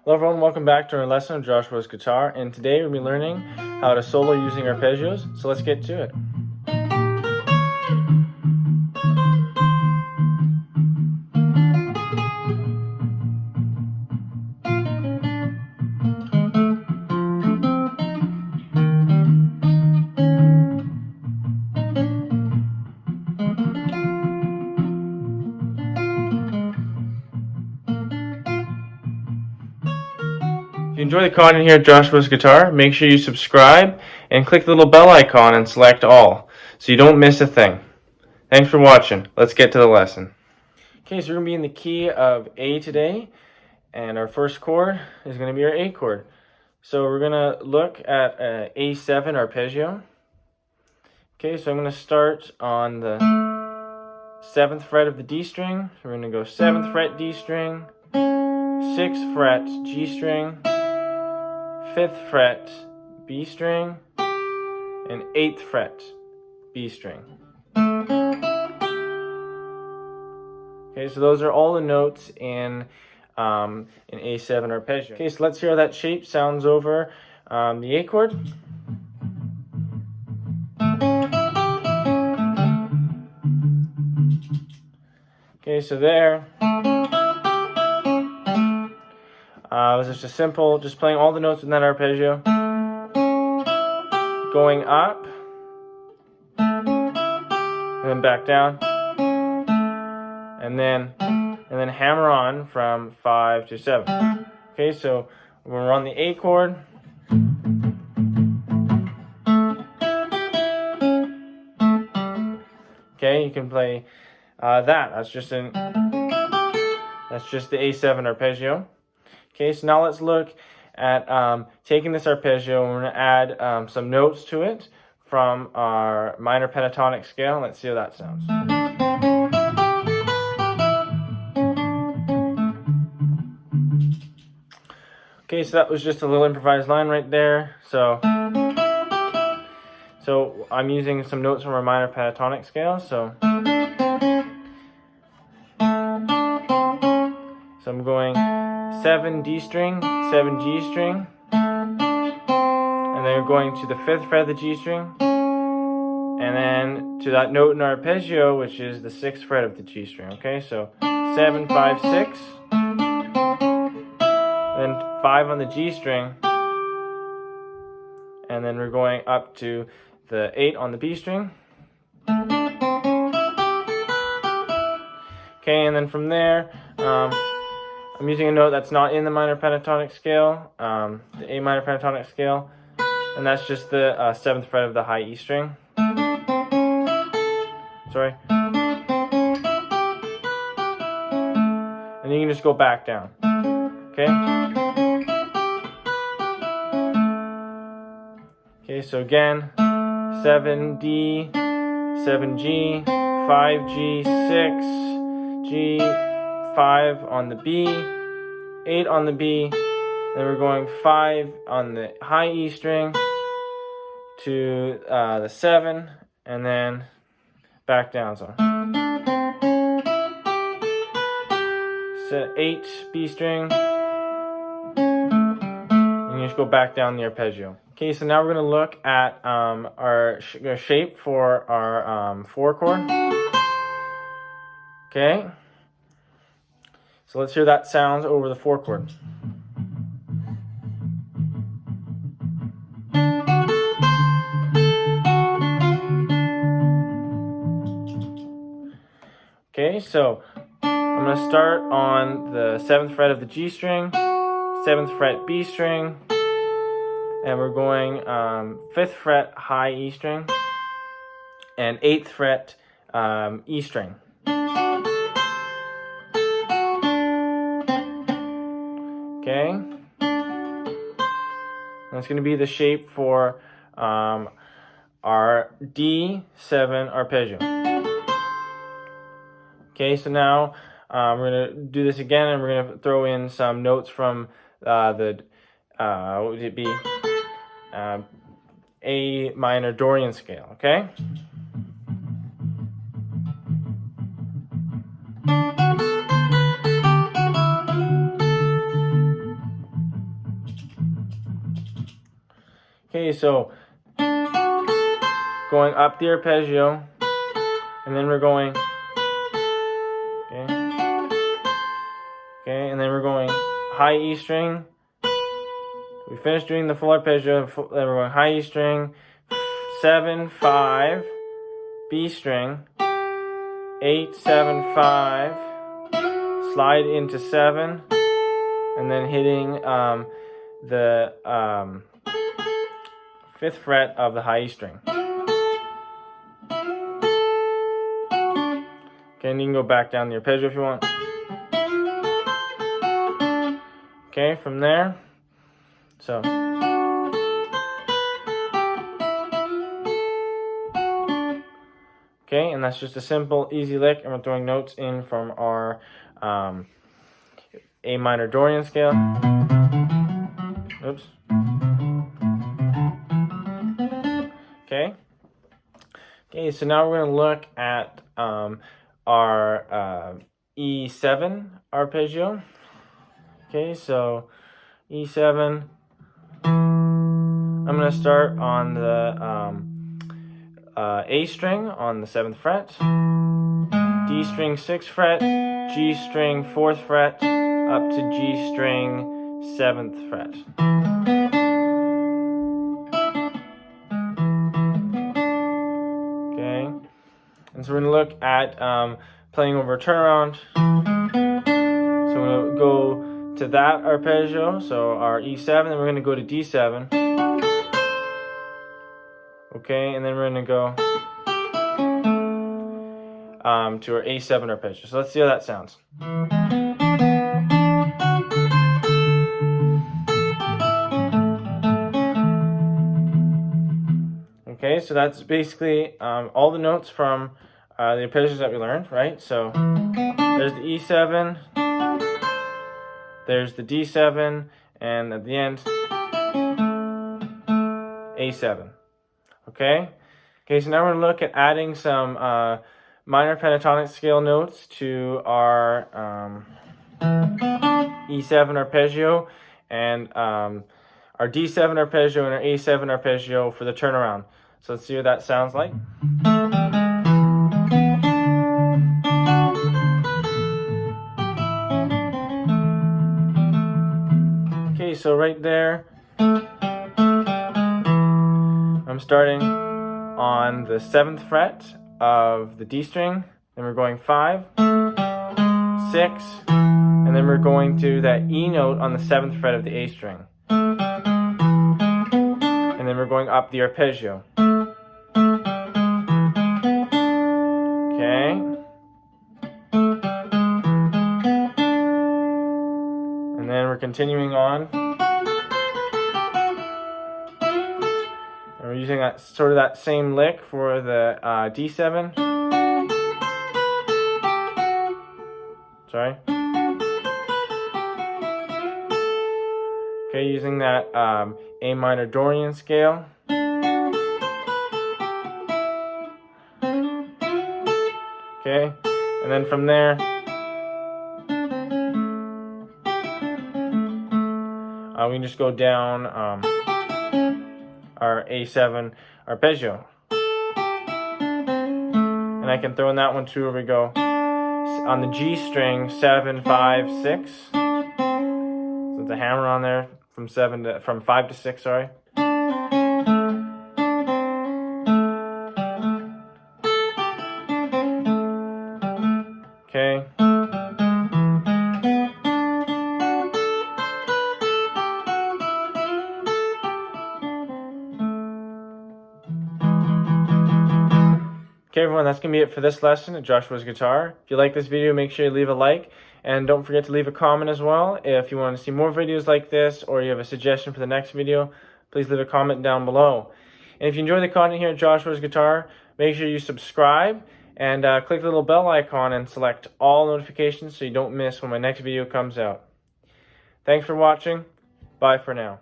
Hello everyone, welcome back to our lesson of Joshua's guitar, and today we'll be learning how to solo using arpeggios, so let's get to it. If you enjoy the content here at Joshua's Guitar, make sure you subscribe and click the little bell icon and select all so you don't miss a thing. Thanks for watching. Let's get to the lesson. Okay, so we're going to be in the key of A today, and our first chord is going to be our A chord. So we're going to look at A7 arpeggio. Okay, so I'm going to start on the 7th fret of the D string. So we're going to go 7th fret D string, 6th fret G string, 5th fret B string, and 8th fret B string. Okay, so those are all the notes in A7 arpeggio. Okay, so let's hear how that shape sounds over the A chord. Okay, so there. It was just a simple, just playing all the notes in that arpeggio, going up, and then back down, and then hammer on from 5 to 7. Okay, so when we're on the A chord, okay, you can play that. That's just the A7 arpeggio. Okay, so now let's look at taking this arpeggio and we're going to add some notes to it from our minor pentatonic scale. Let's see how that sounds. Okay, so that was just a little improvised line right there. So I'm using some notes from our minor pentatonic scale. So I'm going 7 D string, 7 G string, and then we're going to the 5th fret of the G string, and then to that note in arpeggio, which is the 6th fret of the G string. Okay, so 7, 5, 6, then 5 on the G string, and then we're going up to the 8 on the B string. Okay, and then from there, I'm using a note that's not in the minor pentatonic scale, the A minor pentatonic scale, and that's just the 7th fret of the high E string. Sorry. And you can just go back down. Okay? Okay, so again, 7D, 7G, 5G, 6G, 5 on the B, 8 on the B, then we're going 5 on the high E string to the 7, and then back down. So 8 B string, and you just go back down the arpeggio. Okay, so now we're going to look at our shape for our 4 chord. Okay. So let's hear that sounds over the 4 chord. Okay, so I'm going to start on the 7th fret of the G string, 7th fret B string, and we're going 5th fret high E string, and 8th fret E string. Okay, and that's going to be the shape for our D7 arpeggio. Okay, so now we're going to do this again, and we're going to throw in some notes from what would it be? A Minor Dorian Scale, okay? Okay, so going up the arpeggio, and then we're going, okay, and then we're going high E string. We finished doing the full arpeggio, then we're going high E string, 7, 5, B string, 8, 7, 5, slide into 7, and then hitting the 5th fret of the high E string. Okay, and you can go back down the arpeggio if you want. Okay, from there, so. Okay, and that's just a simple, easy lick, and we're throwing notes in from our A minor Dorian scale. Oops. Okay. Okay, so now we're going to look at our E7 arpeggio. Okay, so E7. I'm going to start on the A string on the 7th fret, D string 6th fret, G string 4th fret, up to G string 7th fret. Okay, and so we're going to look at playing over a turnaround. So we're going to go to that arpeggio, so our E7, then we're going to go to D7. Okay, and then we're going to go to our A7 arpeggio. So let's see how that sounds. Okay, so that's basically all the notes from the arpeggios that we learned, right? So there's the E7, there's the D7, and at the end, A7. Okay? Okay, so now we're going to look at adding some minor pentatonic scale notes to our E7 arpeggio and our D7 arpeggio and our A7 arpeggio for the turnaround. So let's see what that sounds like. Okay, so right there, I'm starting on the 7th fret of the D string, then we're going 5, 6, and then we're going to that E note on the 7th fret of the A string. And then we're going up the arpeggio. Okay. And then we're continuing on. And we're using that sort of that same lick for the D7. Sorry. Okay, using that A minor Dorian scale. Okay, and then from there, we can just go down our A7 arpeggio. And I can throw in that one too, where we go on the G string, 7, 5, 6. So it's a hammer on there from 5 to 6, sorry. Okay. Okay everyone, that's going to be it for this lesson at Joshua's Guitar. If you like this video, make sure you leave a like, and don't forget to leave a comment as well. If you want to see more videos like this, or you have a suggestion for the next video, please leave a comment down below. And if you enjoy the content here at Joshua's Guitar, make sure you subscribe, and click the little bell icon and select all notifications so you don't miss when my next video comes out. Thanks for watching. Bye for now.